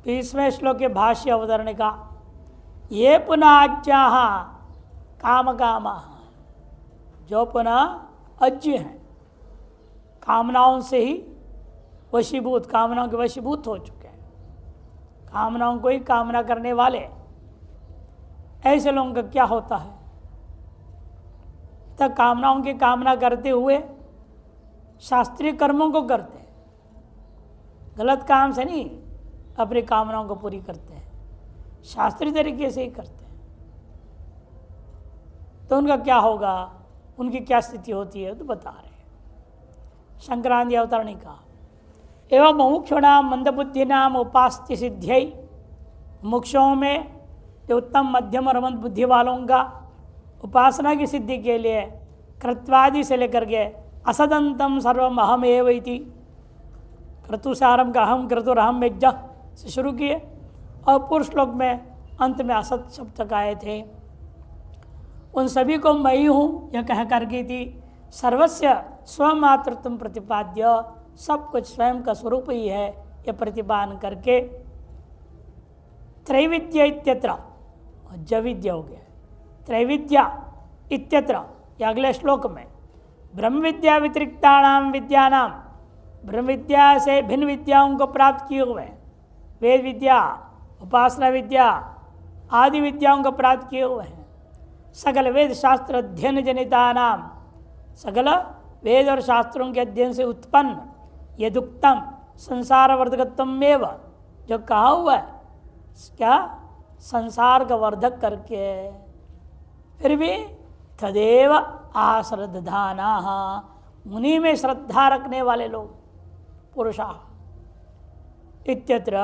20वें श्लोक के भाष्य अवतरण का ये पुनः काम कामा, जो पुनः अज्ञ हैं, कामनाओं से ही वशीभूत, कामनाओं के वशीभूत हो चुके हैं, कामनाओं को ही कामना करने वाले, ऐसे लोगों का क्या होता है? तब कामनाओं की कामना करते हुए शास्त्रीय कर्मों को करते हैं, गलत काम से नहीं अपनी कामनाओं को पूरी करते हैं, शास्त्रीय तरीके से ही करते हैं। तो उनका क्या होगा, उनकी क्या स्थिति होती है तो बता रहे हैं। संक्रांति अवतरणी का एवं मुमुक्षुणाम मंदबुद्धिनाम उपास्य सिद्ध्यै, मुमुक्षुओं में जो उत्तम मध्यम और मंद बुद्धि वालों का उपासना की सिद्धि के लिए कृत्वादि से लेकर के असदंतम सर्वम अहम एव इति, क्रतुसारम का अहम क्रतुरहम यज्ञ से शुरू किए और पूर्व श्लोक में अंत में असत शब्द तक आए थे। उन सभी को मैं ही हूँ यह कह करके थी सर्वस्य स्वमातृत्व प्रतिपाद्य, सब कुछ स्वयं का स्वरूप ही है यह प्रतिपादन करके त्रैविद्या इत्यत्र, जविद्या हो गया, त्रैविद्या इत्यत्र या अगले श्लोक में ब्रह्म विद्या व्यतिरिक्तानाम विद्यानाम, ब्रह्म विद्या से भिन्न विद्याओं को प्राप्त किए हुए, वेद विद्या उपासना विद्या आदि विद्याओं को प्राप्त किए हुए हैं, सकल वेद शास्त्र अध्ययन जनिता नाम, सकल वेद और शास्त्रों के अध्ययन से उत्पन्न यदुक्तम संसार वर्धकत्वम एव, जो कहा हुआ है क्या संसार का वर्धक करके, फिर भी तदेव आश्रद्धाना, मुनि में श्रद्धा रखने वाले लोग पुरुषा इत्यत्र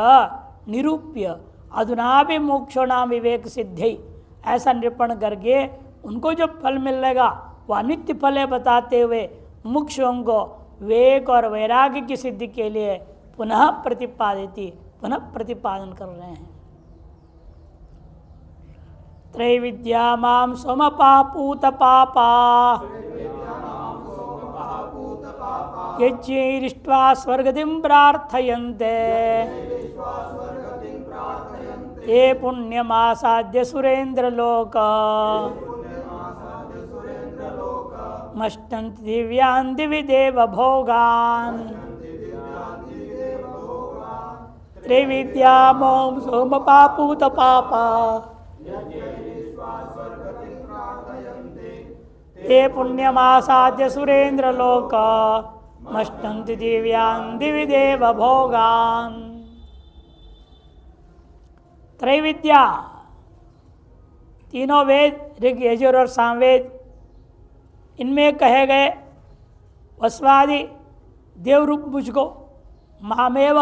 निरूप्य अधुनापि मोक्षोणाम विवेक सिद्धि, ऐसा निरूपण करके उनको जो फल मिलेगा वह नित्य फल है बताते हुए मुक्षों को विवेक और वैराग्य की सिद्धि के लिए पुनः प्रतिपादन कर रहे हैं। त्रैविद्या माम सोमपापूत पापा यज्ञैरिष्ट्वा स्वर्गतिं प्रार्थयन्ते ते पुण्यमासाद्य सुरेन्द्रलोक मष्टन्ति दिव्यान् दिवि देव भोगान्। त्रैविद्या माम सोमपापूत पापा ते पुण्यमासाद्य सुरेन्द्रलोक मष्टन्ति दिव्यान् दिवि देव भोगान्। त्रैविद्या तीनों वेद ऋग यजुर और सामवेद, इनमें कहे गए वस्वादि देवरूप मुझको मामेव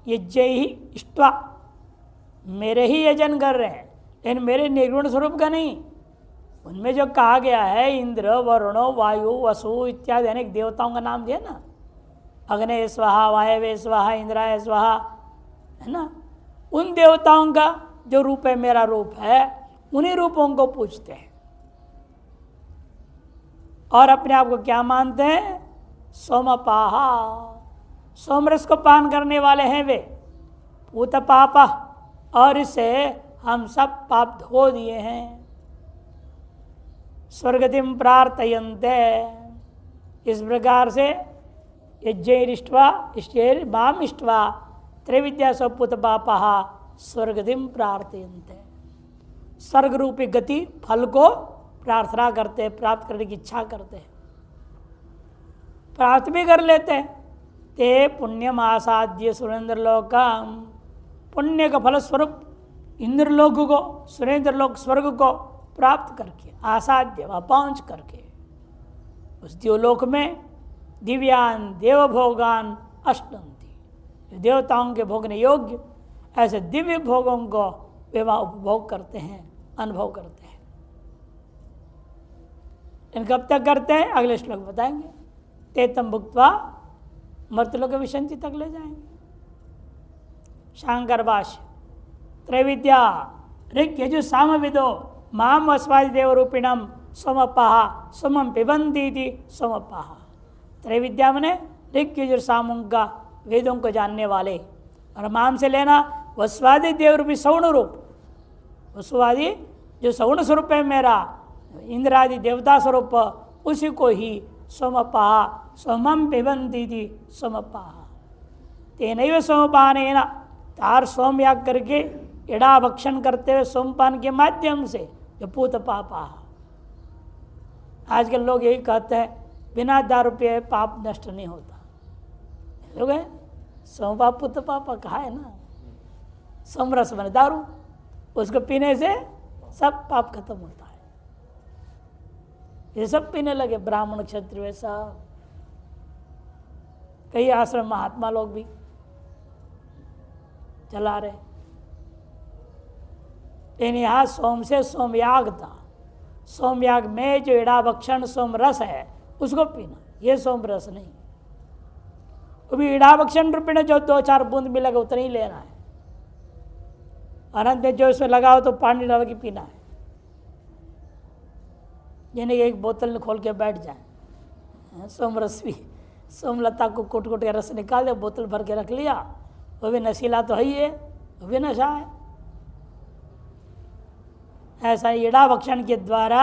यज्ञ ही इष्ट्वा, मेरे ही यजन कर रहे हैं, लेकिन मेरे निर्गुण स्वरूप का नहीं। उनमें जो कहा गया है इंद्र वरुणो वायु वसु इत्यादि अनेक देवताओं का नाम दिया ना, अग्ने स्वाहा वायवे स्वाहा इंद्राय स्वाहा, है ना, उन देवताओं का जो रूप है मेरा रूप है, उन्हीं रूपों को पूजते हैं और अपने आप को क्या मानते हैं? सोमपाहा, सोमरस को पान करने वाले हैं वे, पूत पापा, और इससे हम सब पाप धो दिए हैं। स्वर्गतिम प्रार्थयन्ते, इस प्रकार से यज्ञैरिष्ट्वा इष्टेर माम इष्ट्वा त्रैविद्या स्वपुत पापा स्वर्गतिम प्रार्थयन्ते, स्वर्ग रूपी गति फल को प्रार्थना करते हैं, प्राप्त करने की इच्छा करते हैं, प्राप्त भी कर लेते हैं। ते पुण्यम आसाद्य सुरेंद्रलोकम, पुण्य का फल स्वरूप इंद्रलोक को, सुरेंद्रलोक स्वर्ग को प्राप्त करके, आसाध्य वह पहुँच करके उस देवलोक में दिव्यान देवभोगान अष्टंती, देवताओं के भोगने योग्य ऐसे दिव्य भोगों को वे वहाँ उपभोग करते हैं, अनुभव करते हैं। इन कब तक करते हैं अगले श्लोक बताएंगे। तेतम भुक्त्वा मर्तलोक विशंति तक ले जाएंगे। शांकर भाष्य त्रैविद्या ऋग यजु सामविदो माम वस्वादि देवरूपिणम सोमपाहा सोमम पिबंती सोमपाहा। त्रैविद्या मने ऋग यजु सामों का वेदों को जानने वाले, और माम से लेना वस्वादि देव रूपी सौण रूप, वसुवादि जो सौण स्वरूप है मेरा, इंद्रादि देवता स्वरूप, उसी को ही सोमपाह सोमम पिबंती थी सोमपाह तेनैव सोमपान तार सोम याग करके इड़ा भक्षण करते हुए सोमपान के माध्यम से जो पूत पापा। आजकल लोग यही कहते हैं बिना दारू पिए पाप नष्ट नहीं होता। लोग है सोमपा पुत पापा कहा है ना, सोमरस बने दारू, उसको पीने से सब पाप खत्म होता है। ये सब पीने लगे ब्राह्मण क्षत्रिय सब, कई आश्रम महात्मा लोग भी चला रहे। लेकिन यहाँ सोम से सोमयाग था, सोमयाग में जो इड़ा भक्षण सोम रस है उसको पीना, ये सोम रस नहीं। वो भी इड़ा भक्षण रूपी जो 2-4 बूंद मिलेगा उतना ही लेना है। अनंत में जो इसमें लगा हो तो पानी डाल के पीना है, यानी एक बोतल खोल के बैठ जाए। सोम रस भी, सोमलता को कूट कूट के रस निकाल दे, बोतल भर के रख लिया, वो भी नशीला तो है ही है, वो भी नशा है। ऐसा इड़ा भक्षण के द्वारा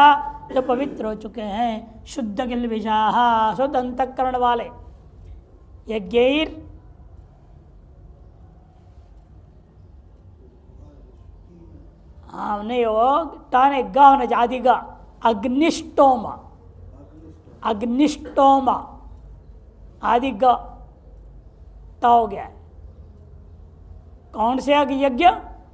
जो पवित्र हो चुके हैं, शुद्ध गिलविषाः, शुद्ध अंतःकरण वाले, यज्ञैर हाँ नहीं हो टाने गा होना आदि गा, अग्निष्टोम, अग्निष्टोम आदि ग ता हो गया। कौन से यज्ञ?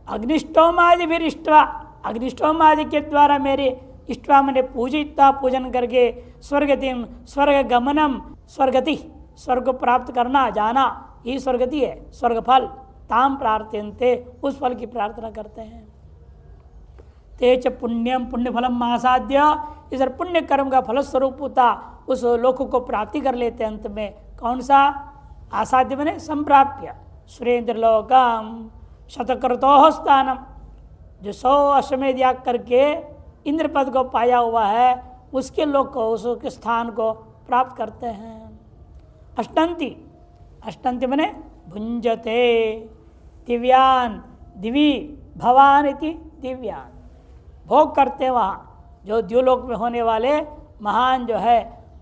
अग्निष्टोम आदि फिर इष्टवा, अग्निष्टोम आदि के द्वारा मेरे इष्टवा मैंने पूजिता, पूजन करके स्वर्गतिम, स्वर्ग गमनम, स्वर्गति, स्वर्ग को प्राप्त करना जाना, ये स्वर्गति है, स्वर्ग फल, ताम प्रार्थयन्ते, उस फल की प्रार्थना करते हैं। तेज पुण्यम, पुण्य फलम आसाद्य, इस पुण्य कर्म का फलस्वरूप होता उस लोक को प्राप्ति कर लेते हैं। अंत में कौन सा आसाद्य बने? संप्राप्य सुरेंद्र लोकम शतक्रतो स्थानम, जो 100 अश्वमेध याग करके इंद्र पद को पाया हुआ है उसके लोक को, उसके स्थान को प्राप्त करते हैं। अष्टंति, अष्टंति बने भुंजते दिव्यान, दिवी भवान इति दिव्यान, भोग करते हैं वहाँ जो द्युलोक में होने वाले महान जो है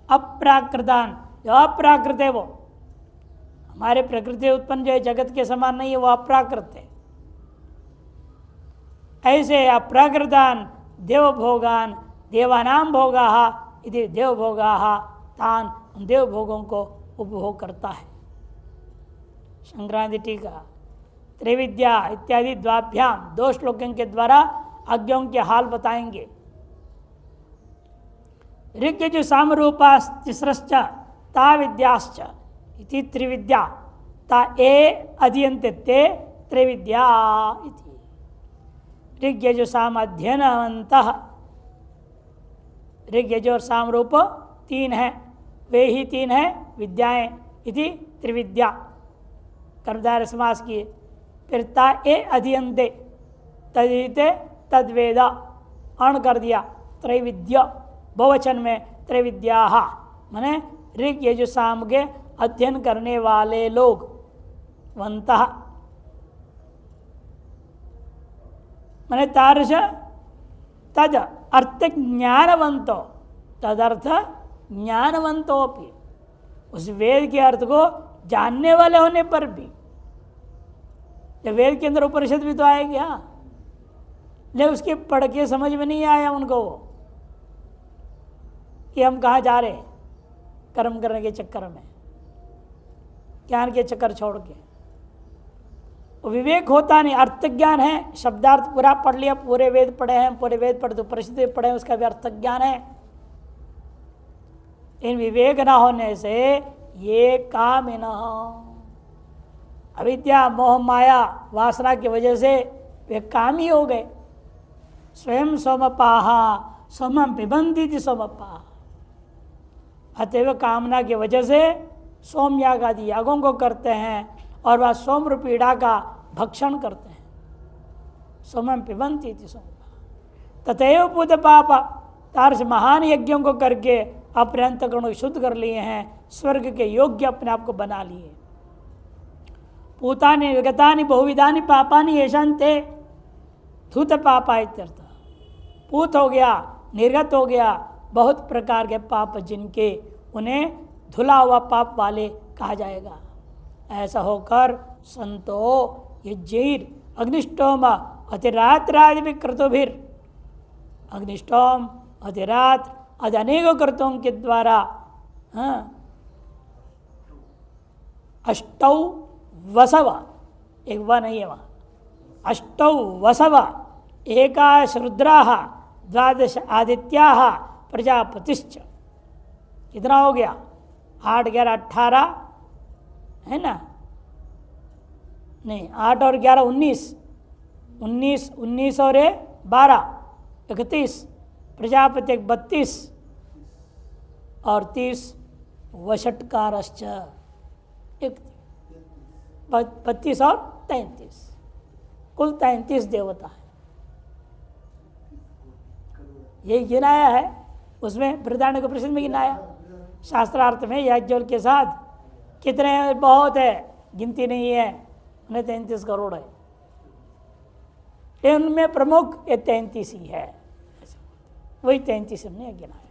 अप्राकृतान, जो अप्राकृत है वो हमारे प्रकृति उत्पन्न जो है जगत के समान नहीं है, वो अप्राकृत है। ऐसे अप्राकृतान देवभोगान देवानाम भोगाः इति देवभोगाः तान, उन देवभोगों को उपभोग करता है। संक्रांति टीका त्रिविद्या इत्यादि द्वाभ्याम, 2 श्लोकों के द्वारा अज्ञों के हाल बताएंगे। ऋग्यजु सामरूपास्तिस्रश्च ता विद्याश्च इति त्रिविद्या ता ए अध्ययन्ते ते त्रिविद्या इति। ऋग्यजु साम अध्ययनवन्तः, ऋग्यजु और सामरूप 3 हैं, वे ही 3 हैं विद्याएं, इति त्रिविद्या कर्मधारय समास किए। फिर ता ए अध्ययन्ते, तदिते तद्वेद, अण कर दिया, त्रैविद्य बहुवचन में त्रैविद्याः, माने ऋग यजु साम के अध्ययन करने वाले लोग, वंतः माने तार्श तद अर्थ ज्ञानवंतो, तदर्थ ज्ञानवंतोपि, उस वेद के अर्थ को जानने वाले होने पर भी, जब वेद के अंदर उपनिषद भी तो आएगी, हाँ, लेकिन उसके पढ़ के समझ में नहीं आया उनको कि हम कहाँ जा रहे हैं कर्म करने के चक्कर में, ज्ञान के चक्कर छोड़ के। विवेक होता नहीं, अर्थ ज्ञान है, शब्दार्थ पूरा पढ़ लिया, पूरे वेद पढ़े हैं, पूरे वेद पढ़े तो परिषद पढ़े हैं, उसका भी अर्थ ज्ञान है। इन विवेक ना होने से ये काम न, अविद्या मोह माया वासना की वजह से वे काम ही हो गए। स्वयं सोमपाह सोमम पिबंती थी सोमपाह, अतएव कामना की वजह से सोमयाग आदि यागों को करते हैं और वह सोम रूपी इड़ा का भक्षण करते हैं। सोमम पिबंती थी सोमपाह तथैव पूत पाप, तार्श महान यज्ञों को करके अपने अंतःकरण को शुद्ध कर लिए हैं, स्वर्ग के योग्य अपने आप को बना लिए। पूतानि निर्गतानि बहुविधानि पापानि येषान्ते धूत पापा इत्यर्थ। पूत हो गया, निर्गत हो गया, बहुत प्रकार के पाप जिनके, उन्हें धुला हुआ पाप वाले कहा जाएगा। ऐसा होकर संतो यज्ञैर अग्निष्टोम अतिरात्रादि विकृतोभिर, अग्निष्टोम अतिरात्र आदि अनेकों कृतों के द्वारा अष्टौ वसव, एक व नहीं है वहाँ, अष्टौ वसव एकादश रुद्राः द्वादश आदित्याः प्रजापतिश्च। कितना हो गया? 8 11 18 है ना? नहीं, 8 और 11 19, 19 और 12 31, प्रजापति 32 और 30 वषटकारश्च 32 और 33, कुल 33 देवता है। ये गिनाया है, उसमें बृहदारण्यक उपनिषद में गिनाया, शास्त्रार्थ में याज्ञवल्क्य के साथ कितने बहुत है, गिनती नहीं है, उन्हें 33 करोड़ है, इनमें प्रमुख ये 33 ही है, वही 33 हमने गिनाया।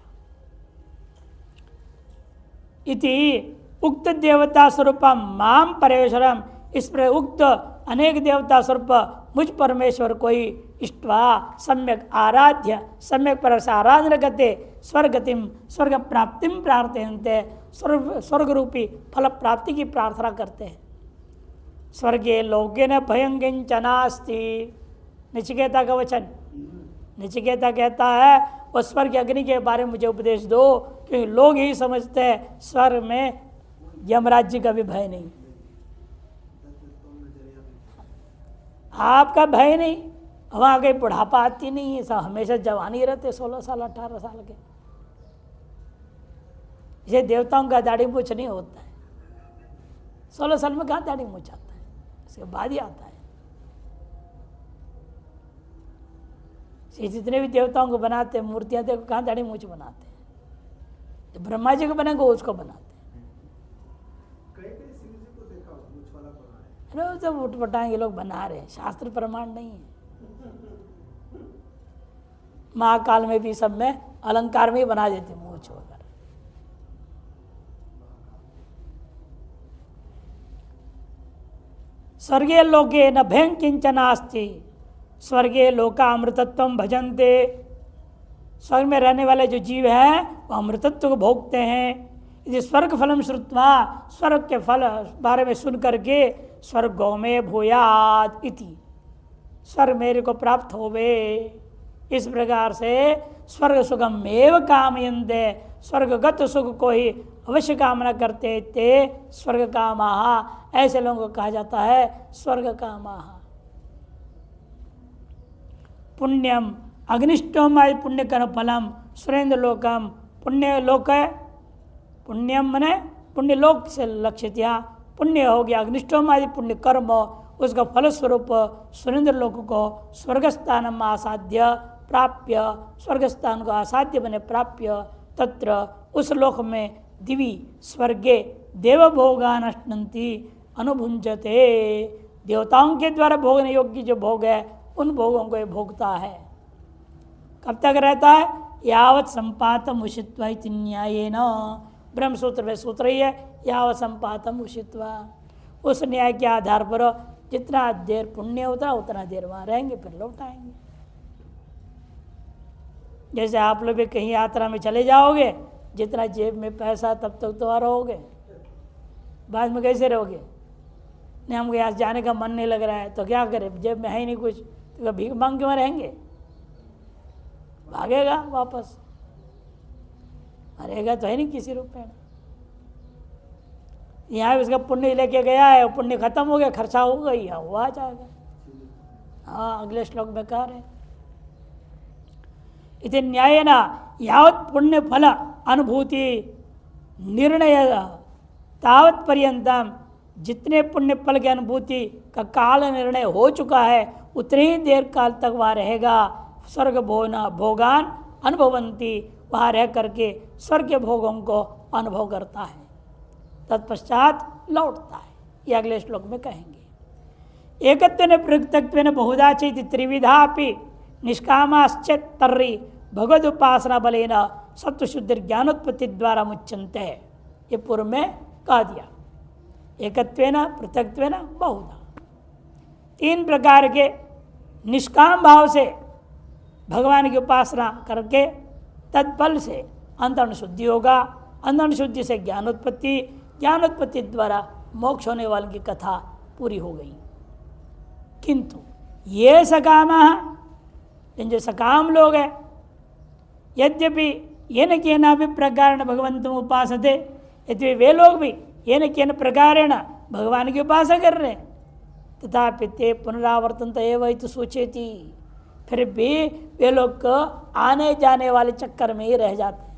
इति उक्त देवता स्वरूप माम परमेश्वरम, इस पर उक्त अनेक देवता स्वरूप मुझ परमेश्वर को ही इष्टवा सम्यक आराध्य, सम्यक पर आराधना करते स्वर्गतिम, स्वर्ग प्राप्तिम प्रार्थयन्ते, स्वर्ग रूपी फल प्राप्ति की प्रार्थना करते हैं। स्वर्गे लोके न भयं किंचनास्ति, नचिकेता का वचन। नचिकेता कहता है वो स्वर्ग अग्नि के बारे में मुझे उपदेश दो, क्योंकि लोग यही समझते हैं स्वर्ग में यमराज्य का भी भय नहीं, आपका भय नहीं, वहाँ कहीं बुढ़ापा आती नहीं है, सब हमेशा जवानी रहते 16 साल 18 साल के। इसे देवताओं का दाढ़ी मूछ नहीं होता है, 16 साल में कहाँ दाढ़ी मूछ आता है, इसके बाद ही आता है। जितने भी देवताओं को बनाते हैं मूर्तियां, देखो कहाँ दाढ़ी मूछ बनाते हैं, तो ब्रह्मा जी को बनेंगे उसको बनाते हैं। तो उठपटाएंगे लोग बना रहे हैं, शास्त्र प्रमाण नहीं है। महाकाल में भी सब में अलंकार में ही बना देते मूछ वगैरह। स्वर्गीय लोके न भयं किंचनास्ति, स्वर्गीय लोका अमृतत्व भजन्ते, स्वर्ग में रहने वाले जो जीव हैं वो अमृतत्व को भोगते हैं। यदि स्वर्ग फलम श्रुत्वा, स्वर्ग के फल बारे में सुन करके स्वर्गो में भूयात् इति, स्वर्ग मेरे को प्राप्त होवे, इस प्रकार से स्वर्ग सुखम एव कामयन्ते, स्वर्गगत सुख को ही अवश्य कामना करते थे स्वर्ग कामाः, ऐसे लोगों को कहा जाता है स्वर्ग कामाः। पुण्यम अग्निष्टोम आदि पुण्य कर्म फलम सुरेंद्र लोकम, पुण्य लोक है, पुण्यम मने पुण्य लोक से लक्षित, यहाँ पुण्य हो गया अग्निष्टोम आदि पुण्य कर्म, उसका फलस्वरूप सुरेंद्र लोक को स्वर्गस्थानम आसाध्य प्राप्य, स्वर्गस्थान को आसाध्य बने प्राप्य, तत्र उस लोक में दिवी स्वर्गे देवभोगान अश्नन्ति अनुभुंजते, देवताओं के द्वारा भोगने योग्य जो भोग है उन भोगों को ये भोगता है। कब तक रहता है? यावत संपातम उषित्वा इति न्यायेन, ब्रह्म सूत्र में सूत्र ही है यावत संपातम उषित्वा, उस न्याय के आधार पर जितना देर पुण्य होता है उतना देर वहाँ रहेंगे, फिर लौट आएंगे। जैसे आप लोग भी कहीं यात्रा में चले जाओगे, जितना जेब में पैसा तब तक तो रहोगे, बाद में कैसे रहोगे? नहीं हमको यहाँ जाने का मन नहीं लग रहा है तो क्या करें, जेब में है ही नहीं कुछ, तो भीख मांग के वहाँ रहेंगे? भागेगा वापस, मरेगा तो है नहीं किसी रूप में। यहाँ उसका पुण्य लेके गया है, पुण्य खत्म हो गया, खर्चा हो गई, वो आ जाएगा। हाँ, अगले श्लोक में कह रहे इति न्यायेन यावत् पुण्य फल अनुभूति निर्णय तावत् पर्यंतम, जितने पुण्य फल की अनुभूति का काल निर्णय हो चुका है उतने ही देर काल तक वहाँ रहेगा। स्वर्ग भोगान अनुभवंती, वहाँ रह करके स्वर्ग के भोगों को अनुभव करता है, तत्पश्चात लौटता है। ये अगले श्लोक में कहेंगे। एकत्वेन प्रयुक्तत्वेन बहुधा चेति त्रिविधापि निष्कामाश्चेत् तर्हि भगवदुपासना बलेन सत्वशुद्धि ज्ञानोत्पत्ति द्वारा मुच्यन्ते। ये पूर्व में कह दिया। एकत्वेन पृथक्त्वेन बहुधा, तीन प्रकार के निष्काम भाव से भगवान की उपासना करके तत्फल से अंतःकरण शुद्धि होगा, अंतःकरण शुद्धि से ज्ञानोत्पत्ति, ज्ञानोत्पत्ति द्वारा मोक्ष होने वाले की कथा पूरी हो गई। किंतु ये सकाम, जो सकाम लोग हैं, यद्यपि येन केनापि प्रकारेण भगवंतम उपासते, यद्यपि वे लोग भी येन केन प्रकारेण भगवान की उपासना कर रहे हैं, तथापि ते पुनरावर्तनत एव इति सूचयति, फिर भी वे लोग को आने जाने वाले चक्कर में ही रह जाते हैं,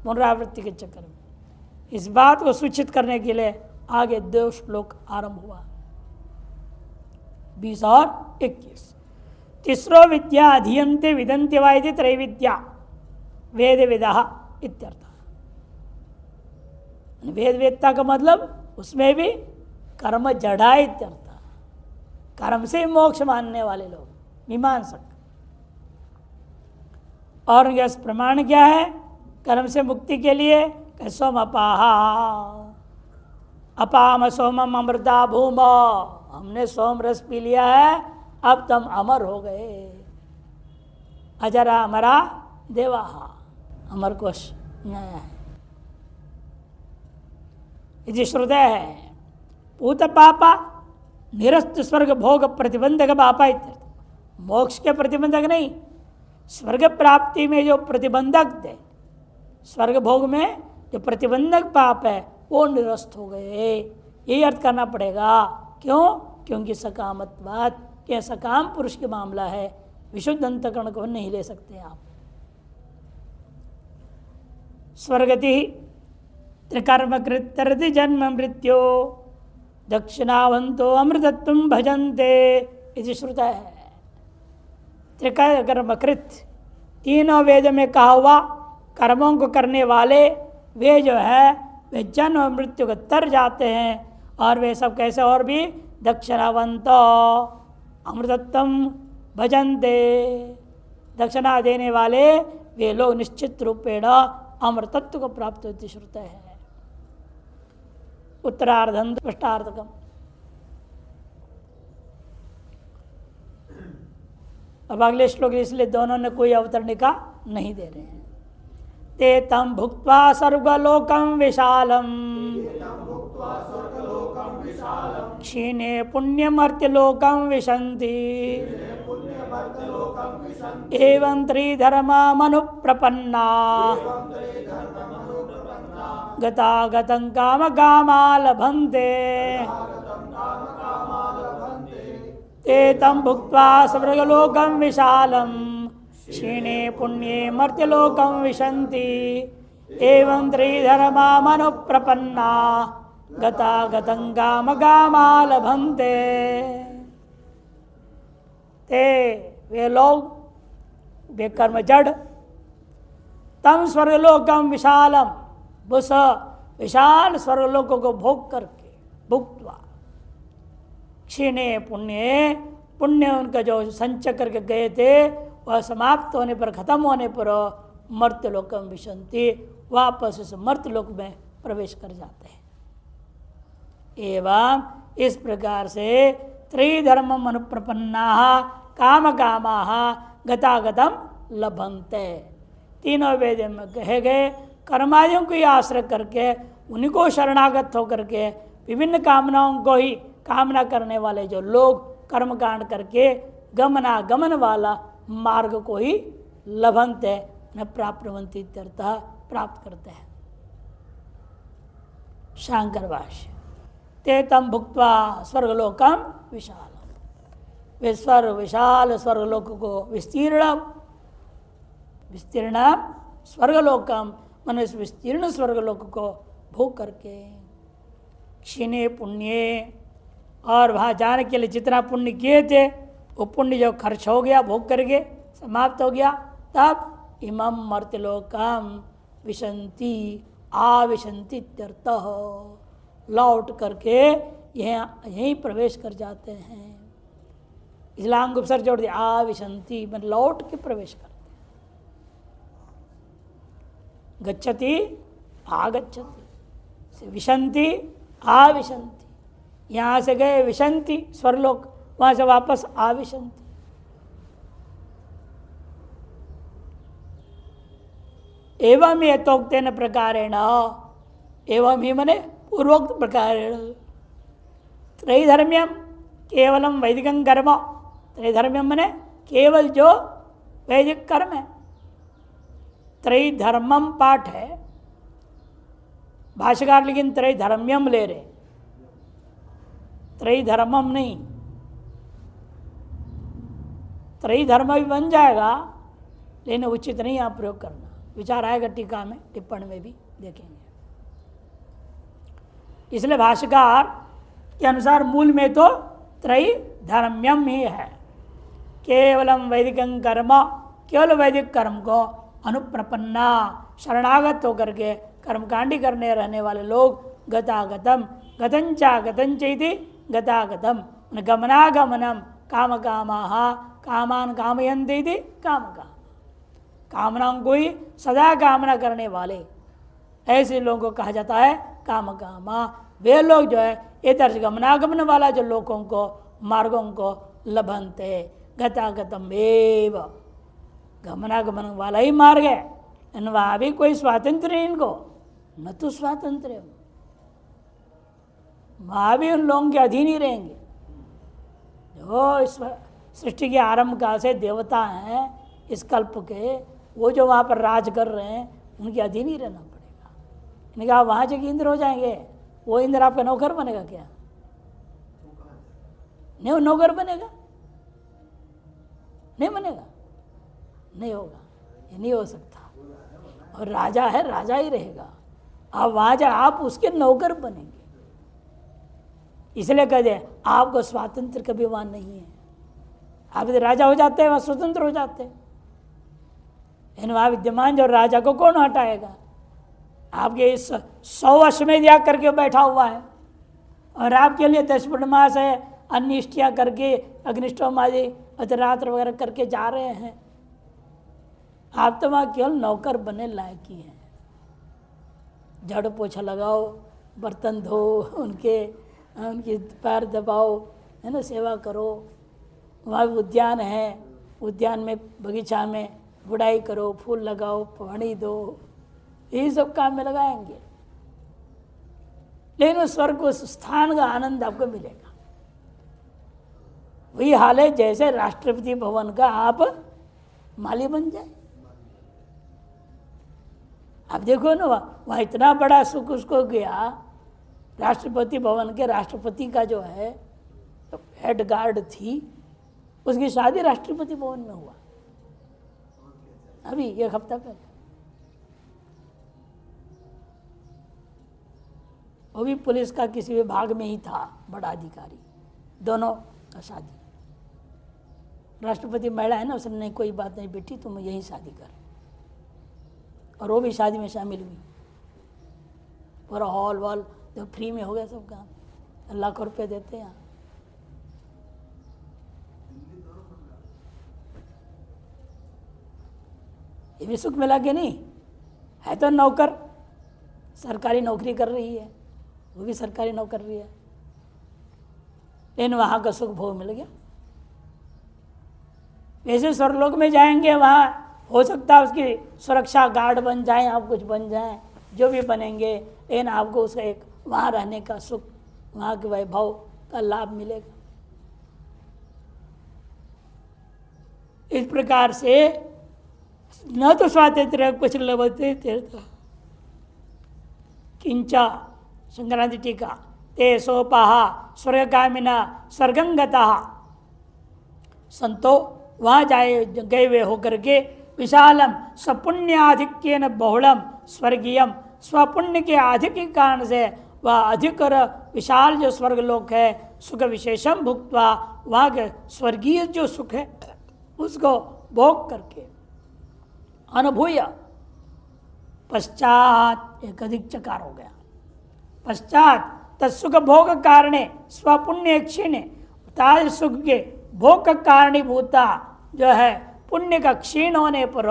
पुनरावृत्ति के चक्कर में। इस बात को सूचित करने के लिए आगे 2 श्लोक आरंभ हुआ, 20 और 21। तीसरो विद्या अधीयन्ते विदन्ते वा इति त्रैविद्या वेद विदः इत्यर्थ। वेद वेदता का मतलब उसमें भी कर्म जड़ा इत्यर्थ, कर्म से मोक्ष मानने वाले लोग, मीमांसक। और उनके प्रमाण क्या है कर्म से मुक्ति के लिए? सोम अपाहा अपाम सोमम अमृता भूम, हमने सोम रस पी लिया है, अब तुम अमर हो गए। अजरा अमरा देवाहा, अमर कोश यदि श्रुत है। पूत पापा निरस्त स्वर्ग भोग प्रतिबंधक पापा इत्यर्थ। मोक्ष के प्रतिबंधक नहीं, स्वर्ग प्राप्ति में जो प्रतिबंधक थे, स्वर्ग भोग में जो प्रतिबंधक पाप है वो निरस्त हो गए, यही अर्थ करना पड़ेगा। क्यों? क्योंकि सकामत्वात्, क्या सकाम पुरुष के मामला है, विशुद्ध अंतकरण को नहीं ले सकते आप। स्वर्गति त्रिकर्मकृत्यर्ति जन्म मृत्यो दक्षिणावंतो अमृतत्वं भजन्ते इति श्रुता है। त्रिकर्मकृत, तीनों वेद में कहा हुआ कर्मों को करने वाले वे जो है वे जन्म और मृत्यु को तर जाते हैं। और वे सब कैसे? और भी दक्षिणावंत अमृतत्वम भजन्ते, दक्षिणा देने वाले वे लोग निश्चित रूपेण अमृतत्व को प्राप्त होती श्रुत है। उत्तरार्धम पृष्ठार्धकम। अब अगले श्लोक इसलिए दोनों ने कोई अवतरणिका नहीं दे रहे हैं। ते तम भुक्त्वा स्वर्गलोकम विशालम क्षीणे पुण्यमर्त्यलोकम विशन्ति एवं त्रिधर्मा मनुप्रपन्ना गतागतं कामकामा लभन्ते ते तं भुक्त्वा स्वर्गलोकं विशालं क्षीणे पुण्ये मर्त्यलोकं विशन्ति एवं त्रिधर्मा मनुप्रपन्ना गतागतं कामकामा लभन्ते। ते वे लोग वे कर्म जड़ तम स्वर्गलोकम विशालम, उस विशाल स्वर्गलोकों को भोग करके भुक्त्वा क्षीणे पुण्य, पुण्य उनका जो संचय करके गए थे वह समाप्त होने पर, खत्म होने पर मर्त्यलोकम विशन्ति, वापस इस मर्त्यलोक में प्रवेश कर जाते हैं। एवं इस प्रकार से त्रिधर्म अनुप्रपन्ना काम कामा गतागतम लभन्ते, तीनों वेद में कहे गए कर्मादियों को ही आश्रय करके उन्हीं को शरणागत होकर के विभिन्न कामनाओं को ही कामना करने वाले जो लोग कर्मकांड करके गमनागमन वाला मार्ग को ही लभन्ते न प्राप्तवन्ति प्राप्त करते हैं। शांकर भाष्य। ते तम भुक्त्वा स्वर्गलोकम विशाल, वे विशाल स्वर्गलोक को विस्तीर्ण स्वर्गलोकम मन इस विस्तीर्ण स्वर्गलोक को भोग करके क्षीणे पुण्य, और वहाँ जाने के लिए जितना पुण्य किए थे वो पुण्य जो खर्च हो गया, भोग करके समाप्त हो गया, तब इमम मर्त्यलोकम विशन्ति आविशन्ति इत्यर्थः, लौट करके यहीं प्रवेश कर जाते हैं। इसलिए अंग उपसर्ग जोड़ दिया, आविशंति मन लौट के प्रवेश करते। गच्छति आगच्छति, विशंति आविशंति, यहाँ से गए विशंति स्वरलोक, वहाँ से वापस आविशंति। एवं यथोक्तेन प्रकारेण, एवं ही मने पूर्वोक्त प्रकारेण, त्रैधर्म्यम केवलम वैदिकं कर्म, त्रैधर्म्यम मने केवल जो वैदिक कर्म है। त्रैधर्मम पाठ है, भाष्यकार लेकिन त्रैधर्म्यम ले रहे, त्रैधर्मम नहीं। त्रैधर्म भी बन जाएगा लेकिन उचित नहीं आप प्रयोग करना, विचार आएगा टीका में, टिप्पणी में भी देखेंगे। इसलिए भाष्यकार के अनुसार मूल में तो त्रैधर्म्यम ही है, केवलम वैदिकं कर्म, केवल वैदिक कर्म को अनुप्रपन्ना शरणागत होकर के कर्मकांडी करने रहने वाले लोग, गतागतम गतंचा गतंचैति गतागतम, गमनागमनम काम कामाः कामान कामयन्ति इति काम काम, कामनाओं को ही सदा कामना करने वाले ऐसे लोगों को कहा जाता है काम कामा। वे लोग जो है ये तरह गमनागमन वाला जो लोगों को मार्गों को लभंते, गतागतम एव, गमनागमन वाला ही मार्ग है, वहाँ भी कोई स्वातंत्र नहीं इनको, न तो स्वातंत्र, वहाँ भी उन लोगों के अधीन ही रहेंगे। जो इस सृष्टि के आरंभ काल से देवता हैं इस कल्प के, वो जो वहाँ पर राज कर रहे हैं उनके अधीन ही रहना पड़ेगा। इन्हें कहा वहाँ जाके इंद्र हो जाएंगे, वो इंद्र आपका नौकर बनेगा क्या? नहीं, वो नौकर बनेगा? नहीं बनेगा, नहीं होगा, ये नहीं हो सकता। और राजा है, राजा ही रहेगा। आप वहाँ जाए, आप उसके नौकर बनेंगे। इसलिए कह दे आपको स्वातंत्र कभी वहाँ नहीं है। आप यदि राजा हो जाते हैं वहाँ स्वतंत्र हो जाते हैं, लेकिन वहाँ विद्यमान जो राजा को कौन हटाएगा? आपके इस 100 अश्वमेध याग करके बैठा हुआ है और आपके लिए 10 पूर्णमास है, अन्य इष्टियाँ करके अग्निष्टोम आदि अतरात्र वगैरह करके जा रहे हैं। आप तो वहाँ केवल नौकर बने लायक ही हैं। झाड़ू पोछा लगाओ, बर्तन धो, उनके पैर दबाओ, है ना, सेवा करो। वहाँ उद्यान है, उद्यान में बगीचा में गुड़ाई करो, फूल लगाओ, पानी दो, यही सब काम में लगाएंगे। लेकिन उस स्वर्ग उस स्थान का आनंद आपको मिलेगा। वही हाल है जैसे राष्ट्रपति भवन का आप माली बन जाए। आप देखो ना, वहाँ इतना बड़ा सुख उसको गया। राष्ट्रपति भवन के राष्ट्रपति का जो है हेड गार्ड थी, उसकी शादी राष्ट्रपति भवन में हुआ अभी 1 हफ्ता पहले। वो भी पुलिस का किसी विभाग में ही था, बड़ा अधिकारी। दोनों का शादी, राष्ट्रपति महिला है ना, उसने नहीं कोई बात नहीं बेटी तुम यही शादी कर, और वो भी शादी में शामिल हुई। पूरा हॉल वॉल तो फ्री में हो गया सब काम, लाखों रुपए देते हैं। ये भी सुख मिला कि नहीं? है तो नौकर, सरकारी नौकरी कर रही है, वो भी सरकारी नौकर रही है, लेकिन वहाँ का सुख भोग मिल गया। वैसे स्वर्गलोक में जाएंगे, वहाँ हो सकता है उसकी सुरक्षा गार्ड बन जाएं, आप कुछ बन जाएं, जो भी बनेंगे, लेकिन आपको उसका एक वहाँ रहने का सुख, वहाँ के वैभव का लाभ मिलेगा। इस प्रकार से न तो स्वातंत्र कुछ लभते तीर्थ किंचा, संक्रांति टीका, ते सोपाहा स्वर्गकामिना स्वर्गंगता, संतो वहाँ जाए गए हुए होकर के विशालम सपुण्याधिक्येन बहुलम स्वर्गीयम, स्वपुण्य के अधिक के कारण से वह अधिक और विशाल जो स्वर्गलोक है सुख विशेषम भुक्त्वा, वहाँ के स्वर्गीय जो सुख है उसको भोग करके अनुभूय पश्चात, एक अधिक चकार हो गया, पश्चात तत्सुख भोग कारणे स्वपुण्य क्षीण, ताज सुख के भोग का कारणीभूता जो है पुण्य का क्षीण होने पर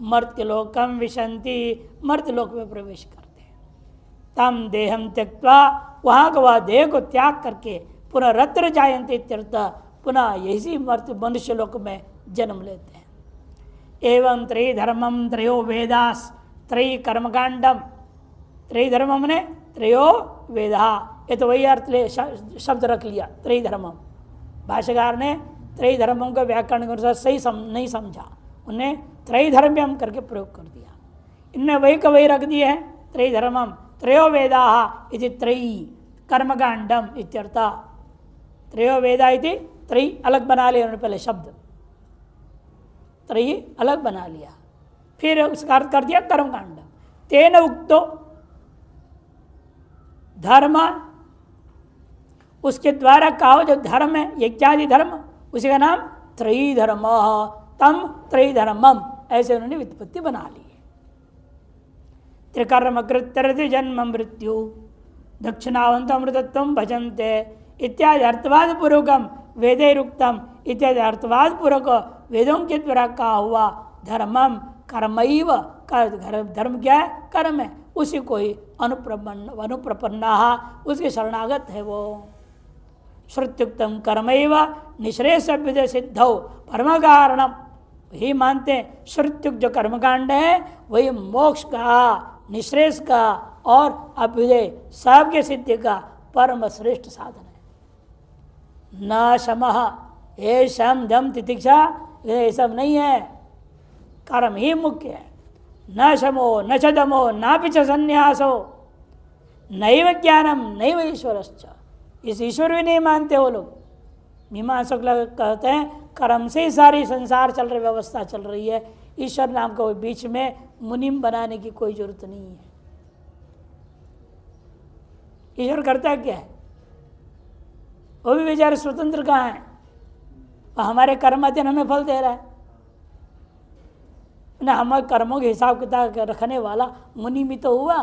मर्त्यलोकम विशंति, मर्त्यलोक में प्रवेश करते हैं। तम देहम त्यक्त्वा, वहाँ का वह देह को त्याग करके पुनः रत्र जायन्ते इत्यर्थ, पुनः यही मनुष्य लोक में जन्म लेते हैं। एवं त्रयी धर्मम त्रयो वेदास त्रयी कर्मकांडम, त्रयी धर्मम ने त्रयो वेदा, ये तो वही अर्थ शब्द रख लिया त्रयी धर्मम। भाष्यकार ने त्रयी धर्मों का व्याकरण के अनुसार सही नहीं समझा, उन्हें त्रयी धर्म्यम करके प्रयोग कर दिया। इनने वही का वही रख दिए हैं त्रयी धर्मम त्रयो वेदा इति त्रयी कर्मकांडम इत्यर्थ। त्रयो वेदा इति त्रयी अलग बना लिया उन्होंने, पहले शब्द त्रयी अलग बना लिया, फिर उसका अर्थ कर दिया कर्मकांड। तेन उक्तो धर्म, उसके द्वारा कहा जो धर्म है यज्ञादि धर्म, उसी का नाम त्रयी धर्म, तम त्रयी धर्मम, ऐसे उन्होंने व्युत्पत्ति बना ली है। त्रिकर्म कृत्य जन्म मृत्यु दक्षिणावंत अमृतत्व भजन्ते इत्यादि अर्थवाद पूर्वकम वेदैरुक्तम इत्यादि अर्थवाद पूर्वक वेदों के द्वारा कहा हुआ धर्मम कर्मैव, धर्म क्या है? कर्म है, उसी को ही अनुप्रपन्ना, उसके शरणागत है वो। श्रुत्युक्तम कर्मैव निश्रेयस अभ्युदय सिद्धौ परम कारणम, ही मानते हैं श्रुत्युक्त जो कर्मकांड है वही मोक्ष का, निश्रेयस का और अभ्युदय सबके सिद्धि का परम श्रेष्ठ साधन है। न शमः, ये शम दम तितिक्षा ये सब नहीं है, कर्म ही मुख्य है। न शमो न च दमो ना पिछ संन्यासो नैव ज्ञानम नैव ईश्वरश्च, इस ईश्वर भी नहीं मानते वो लोग। मीमांसक लोग कहते हैं कर्म से ही सारी संसार चल रही, व्यवस्था चल रही है, ईश्वर नाम को बीच में मुनिम बनाने की कोई जरूरत नहीं है। ईश्वर करता क्या है? वो भी बेचारे स्वतंत्र कहाँ है, हमारे कर्माधीन हमें फल दे रहा है ना, हमारे कर्मों के हिसाब किताब रखने वाला मुनि भी तो हुआ।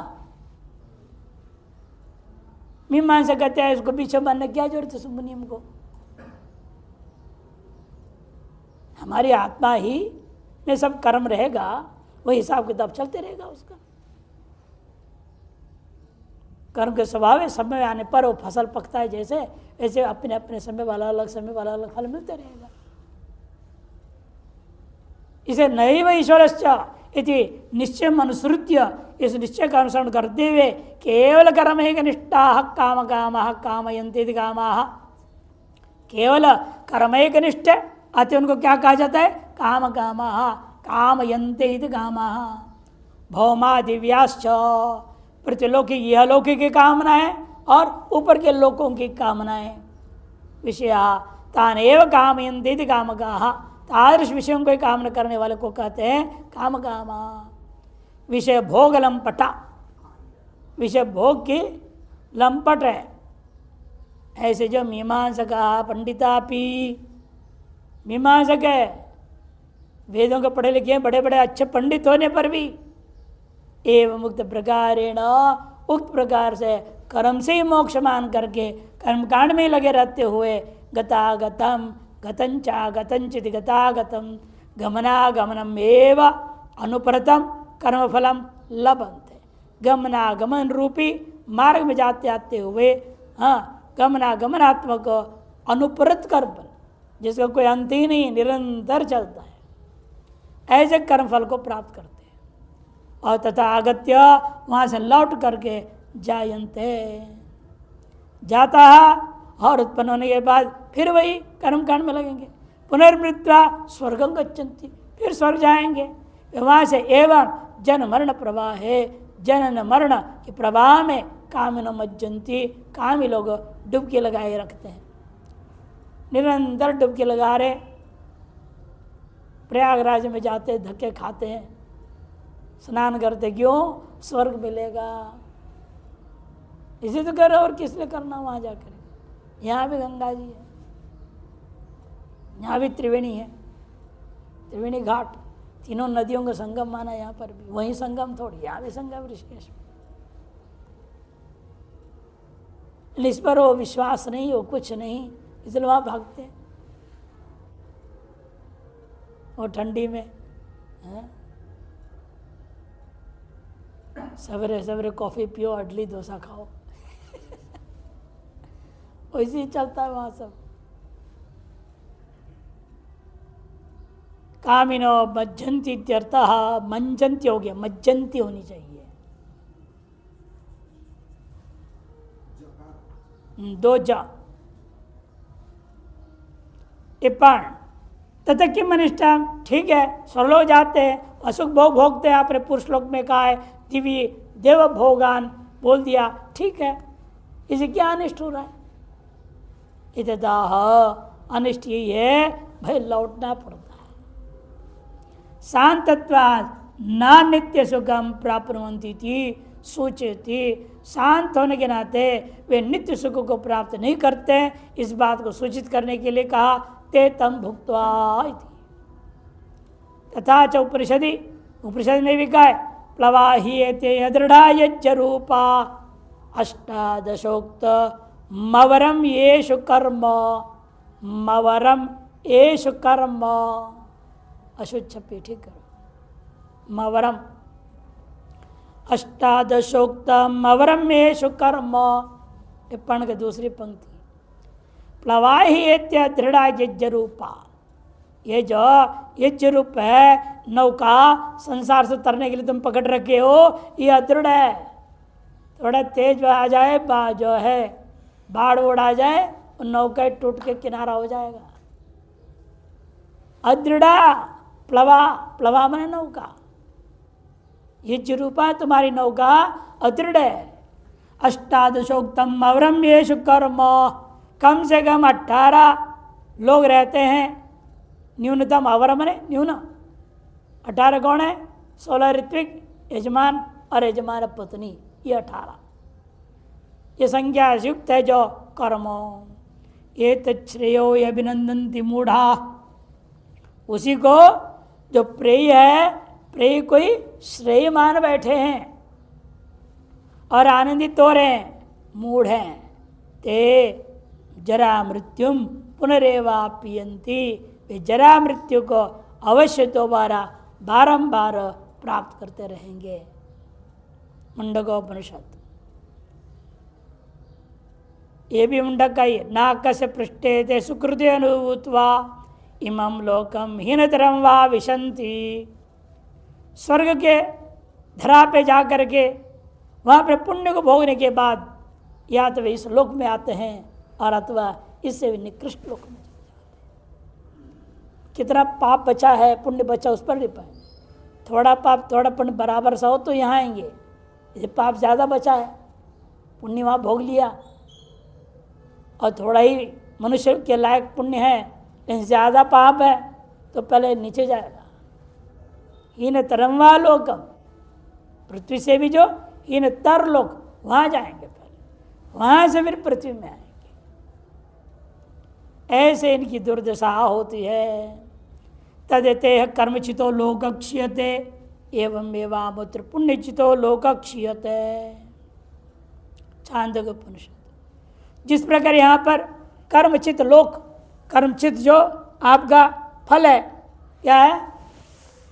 मीमांसा कहते हैं इसको पीछे बनने क्या जरूरत है मुनिम को, हमारी आत्मा ही में सब कर्म रहेगा, वही हिसाब किताब चलते रहेगा उसका। कर्म के स्वभाव है, समय आने पर वो फसल पकता है जैसे, ऐसे अपने अपने समय वाला अलग, समय वाला अलग फल मिलते रहेगा। इसे नैव ईश्वरश्च इति निश्चय अनुसृत्य, इस निश्चय का अनुसरण करते हुए केवल कर्म एक निष्ठा काम कामः कामयन्ते इति कामाः, केवल कर्म एक निष्ठ अतः उनको क्या कहा जाता है? काम कामः कामयन्ते इति कामाः। भौमादिव्याश्च, प्रतिलोकी इहलोकी की कामनाएं और ऊपर के लोकों की कामनाएं, विषया तानेव कामयन्ते इति कामकाः, तादृश विषयों को कामना करने वाले को कहते हैं काम कामा। विषय भोग लंपटा, विषय भोग की लंपट है। ऐसे जो मीमांसका पंडितापी, मीमांसक है, वेदों के पढ़े लिखे बड़े बड़े अच्छे पंडित होने पर भी एवं मुक्त प्रकारेण, उक्त प्रकार से कर्म से ही मोक्ष मान करके कर्मकांड में लगे रहते हुए गतागतम गतंचा गतंचित गतागतम गमनागमनम एव अनुपरतम कर्मफलम लभन्ते, गमनागमन रूपी मार्ग में जाते आते हुए, हाँ, गमनागमनात्मक अनुपरत कर्म, जिसका कोई अंत ही नहीं, निरंतर चलता है, ऐसे कर्मफल को प्राप्त करते हैं। और तथा आगत्य वहाँ से लौट करके जायन्ते, जाता है और उत्पन्न होने के बाद फिर वही कर्मकांड में लगेंगे। पुनर्मृत्वा स्वर्गं गच्छन्ति, फिर स्वर्ग जाएंगे। वहाँ से एवं जन मरण प्रवाह है, जनन मरण के प्रवाह में कामिनो मज्जन्ति, कामी लोग डुबकी लगाए रखते हैं, निरंतर डुबकी लगा रहे, प्रयागराज में जाते धक्के खाते हैं, स्नान करते, क्यों? स्वर्ग मिलेगा, इसे तो करो और किस लिए करना वहाँ जाकर। यहाँ भी गंगा जी है, यहाँ भी त्रिवेणी है, त्रिवेणी घाट, तीनों नदियों का संगम माना यहाँ पर भी, वहीं संगम थोड़ी, यहाँ भी संगम ऋषिकेश में। इस पर वो विश्वास नहीं, हो कुछ नहीं, इसलिए वहाँ भागते हैं वो ठंडी में। सवेरे सवेरे कॉफ़ी पियो, इडली डोसा खाओ वैसे ही चलता है वहाँ सब। कामिनो मज्जंती इत्यर्थः, मंजंती हो गया, मज्जंती होनी चाहिए, दो जा। टिप्पण तथा किम अनिष्टम, ठीक है स्वर्लोक जाते हैं, असुख भोग भोगते हैं, आपने पुरुष लोक में कहा है दिव्य देव भोगान बोल दिया, ठीक है, इसे क्या अनिष्ट हो रहा है? इतदाह अनिष्ट यही है भाई, लौटना पड़ता है। शांतत्वात् ना नित्य सुखम प्राप्नुवन्ति थी सूचिति, शांत होने के नाते वे नित्य सुख को प्राप्त नहीं करते, इस बात को सूचित करने के लिए कहा ते तम भुक्त्वा इति। तथा च उपनिषदि, उपनिषद में भी कहा है प्लवाह्येते यदृढ़ा यज्जरूपा अष्टादशोक्त मवरम येषु कर्म, मवरम येषु कर्म, अशुद्ध छप्पी ठीक करो, मवरम अष्टादशोक्तम अवरम येषु कर्म, टिप्पण के दूसरी पंक्ति, प्लवाह्येत्य दृढ़ा यज्जरूपा, ये जो यज्जरूप है नौका, संसार से तरने के लिए तुम पकड़ रखे हो, ये अदृढ़ है, थोड़ा तेज आ जाए जो है बाढ़ उड़ा जाए, नौका टूट के किनारा हो जाएगा। अदृढ़ा प्लवा, प्लवा में नौका, ये जरूपा तुम्हारी नौका अदृढ़ है। अष्टादशोक्तम अवरम येषु कर्म, कम से कम 18 लोग रहते हैं, न्यूनतम अवरम है न्यून, 18 कौन है? 16 ऋत्विक, यजमान और यजमान पत्नी, ये 18, ये संख्या युक्त है जो कर्म। ये तच्छ्रेयो अभिनंदन्ति मूढ़ा, उसी को जो प्रेय है, प्रेय कोई श्रेय मान बैठे हैं और आनंदित हो रहे हैं, मूढ़ हैं, ते जरा मृत्युम पुनरेवा पियंती, वे जरा मृत्यु को अवश्य दोबारा बारंबार प्राप्त करते रहेंगे। मुंडकोपनिषद, ये भी मुंडक का ही, नाकस्य पृष्ठे ते सुकृति अनुभूत्वा इमं लोकम हीनतरम वा विशंति, स्वर्ग के धरा पे जा करके वहाँ पर पुण्य को भोगने के बाद या तो वे इस लोक में आते हैं और अथवा इससे भी निकृष्ट लोक में। कितना पाप बचा है, पुण्य बचा, उस पर डिपेंड, थोड़ा पाप थोड़ा पुण्य बराबर सा हो तो यहाँ आएंगे, यदि पाप ज़्यादा बचा है, पुण्य वहाँ भोग लिया और थोड़ा ही मनुष्य के लायक पुण्य है लेकिन ज़्यादा पाप है तो पहले नीचे जाएगा। हीन तरमवा लोकम, पृथ्वी से भी जो हीन तर लोक, वहाँ जाएंगे पहले, वहाँ से फिर पृथ्वी में आएंगे। ऐसे इनकी दुर्दशा होती है। तदेते कर्मचितो लोक क्षीयते एवं एवामुत्र पुण्यचितो लोक क्षीयते, छांदोग्य उपनिषद। जिस प्रकार यहाँ पर कर्मचित लोक, कर्मचित जो आपका फल है, क्या है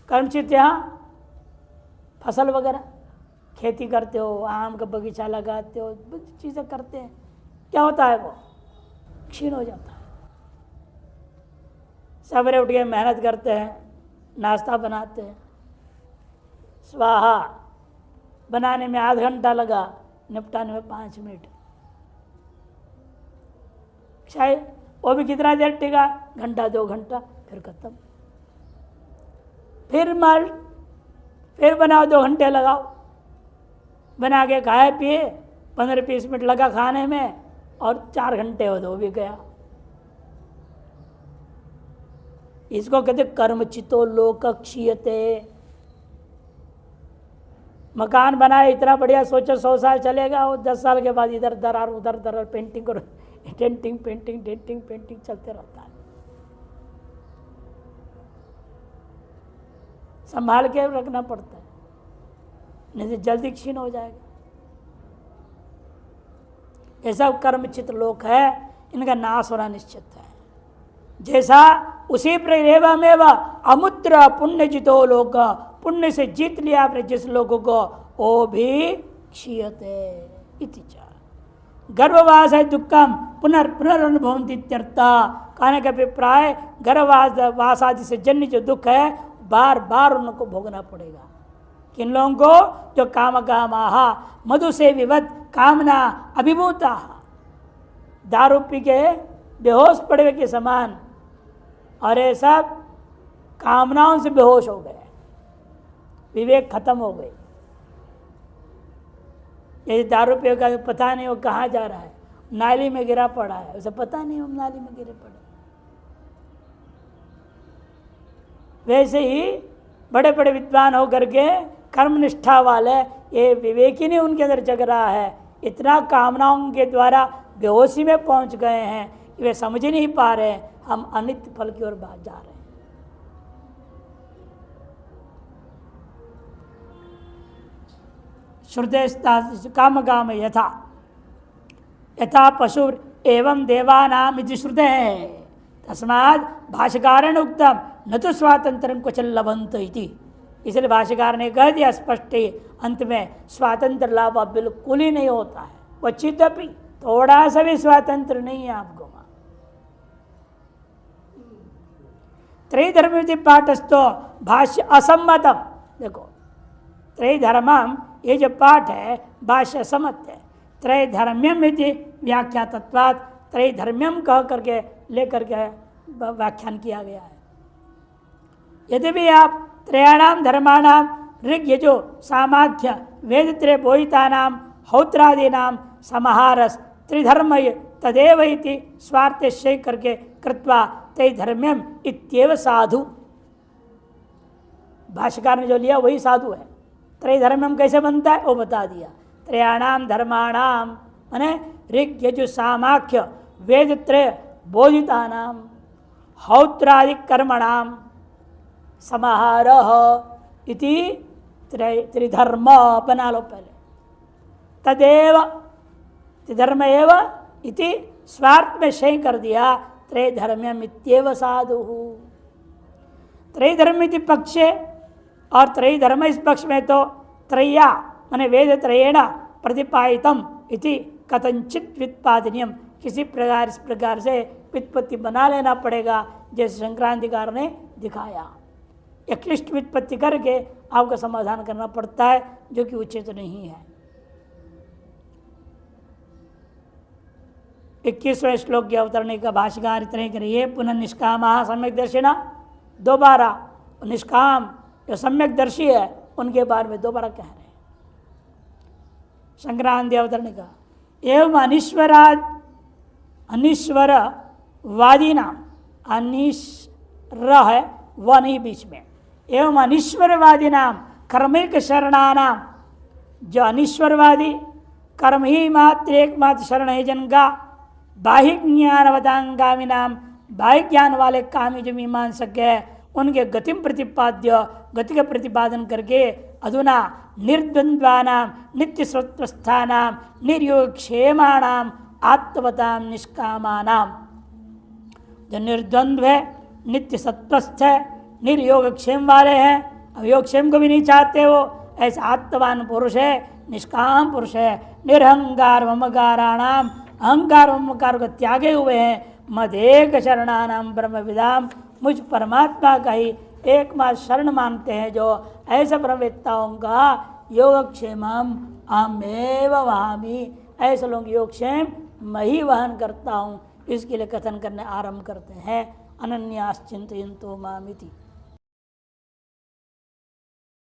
कर्मचित? यहाँ फसल वगैरह खेती करते हो, आम का बगीचा लगाते हो, चीज़ें करते हैं, क्या होता है वो क्षीण हो जाता है। सवेरे उठ के मेहनत करते हैं, नाश्ता बनाते हैं, स्वाहा बनाने में आधा घंटा लगा, निपटाने में 5 मिनट, शायद वो भी कितना देर टिका, घंटा 2 घंटा, फिर खत्म। फिर माल, फिर बनाओ, 2 घंटे लगाओ, बना के खाए पिए, 15-20 मिनट लगा खाने में और 4 घंटे हो तो भी गया। इसको कहते कर्मचितो लोक क्षीयते। मकान बनाए इतना बढ़िया, सोचो 100 साल चलेगा, वो 10 साल के बाद इधर दरार उधर दरार, पेंटिंग करो, डेंटिंग पेंटिंग डेंटिंग पेंटिंग चलते रहता है। संभाल के रखना पड़ता है, नहीं तो जल्दी क्षीण हो जाएगा। ये सब कर्मचित लोक है, इनका नाश होना निश्चित है। जैसा उसी प्रेमेव अमुत्र पुण्य जितो लोक, पुण्य से जीत लिया आपने जिस लोगों को, वो भी क्षीयते इति च। गर्भवास है दुखम पुनर्पुनरनुभवन्ति इत्यर्था, कहने का अभिप्राय गर्भवास आदि से जन्य जो दुख है बार बार उनको भोगना पड़ेगा। किन लोगों को? जो काम कामाहा मधु से विवत कामना अभिभूता, दारू पी के बेहोश पड़े के समान, और ये सब कामनाओं से बेहोश हो गए, विवेक खत्म हो गई। ये दारू पिएगा पता नहीं वो कहाँ जा रहा है, नाली में गिरा पड़ा है, उसे पता नहीं हम नाली में गिरे पड़े। वैसे ही बड़े बड़े विद्वान होकर के कर्मनिष्ठा वाले, ये विवेक ही नहीं उनके अंदर जग रहा है, इतना कामनाओं के द्वारा बेहोशी में पहुंच गए हैं कि वे समझ ही नहीं पा रहे हम अनित्य फल की ओर जा रहे हैं। श्रुते काम काम यथा यथा पशु एवं देवानाम इति श्रुते है, तस्मात् भाष्यकारेण उक्तम न तो स्वातंत्र क्वचन लभंत इति। इसलिए भाष्यकार ने कह दिया स्पष्ट ही अंत में, स्वातंत्र लाभ बिल्कुल ही नहीं होता है, क्वचित भी, थोड़ा सा भी स्वातंत्र नहीं है आपको। त्रैधर्म पाठस्थो भाष्य असम्मतम, देखो त्रैधर्मम ये जो पाठ है भाष्य असम्मत है। त्रैधर्म्यम यदि व्याख्या तत्वात्, त्रैधर्म्यम कह करके लेकर के व्याख्यान किया गया है। यदि भी आप त्रयाणाम धर्माणाम ऋग यजो सामाख्य वेद त्रय बोहितानाम हौत्रादीनाम समाहारस त्रिधर्म तदेव इति स्वार्थशय करके कृत्वा त्रैधर्म्यम इत्येव साधु, भाष्यकार ने जो लिया वही साधु है। त्रैधर्म्यम कैसे बनता है वो बता दिया। त्रयाणाम धर्माणाम माने ऋग यजु सामाख्य वेद त्रय बोधितानाम हौत्रादि कर्मणाम समाहारः इति त्रिधर्म बना लो पहले। तदेव त्रिधर्म एव इति स्वार्थ में शय कर दिया, त्रैधर्म्यम इत्येव साधु। त्रैधर्म इति पक्षे, और त्रैधर्म इस पक्ष में तो त्रय्या माने वेद त्रयेण प्रतिपादितम इति कथंचित व्युत्पादनीयम, किसी प्रकार इस प्रकार से व्युत्पत्ति बना लेना पड़ेगा, जैसे संक्रांतिकार ने दिखाया। एक क्लिष्ट व्युत्पत्ति करके आपका समाधान करना पड़ता है, जो कि उचित नहीं है। 21वें श्लोक के अवतरणी का भाष्यकार इतने करिए, पुनः निष्कामा सम्यक दर्शिना, दोबारा निष्काम जो सम्यक दर्शी है उनके बारे में दोबारा कह रहे हैं। संक्रांति अवतरणी का एवं अनिश्वरवादी नाम, अनिश्वर है वह नहीं बीच में, एवं अनिश्वरवादी नाम कर्मिक शरणानाम, जो अनिश्वरवादी कर्म ही मात्र एकमात्र शरण है जिनका, बाह्य ज्ञानवतांगामी नाम, बाह्य ज्ञान वाले कामी जो मीमांसक है उनके गति प्रतिपाद्य, गति का प्रतिपादन करके अधुना निर्द्वंद्वानाम नित्य सत्वस्थानाम निर्योग क्षेमाणाम आत्मवताम निष्कामानाम, जो निर्द्वंद्व है, नित्य सत्वस्थ है, निर्योग क्षेम वाले हैं, अब योग क्षेम को भी नहीं चाहते वो, ऐसा आत्मवान पुरुष है, निष्काम पुरुष है, निरहंकार ममकाराणाम, अहंकार ममकार को त्यागे हुए हैं, मदेक शरणानाम ब्रह्मविदाम, मुझ परमात्मा का ही एकमात्र शरण मानते हैं, जो ऐसे ब्रह्मवेत्ताओं का योगक्षेमम अहमेव वहामी, ऐसे लोग योगक्षेम मैं ही वहन करता हूँ। इसके लिए कथन करने आरंभ करते हैं, अनन्यास चिंतयन्तो मामिति।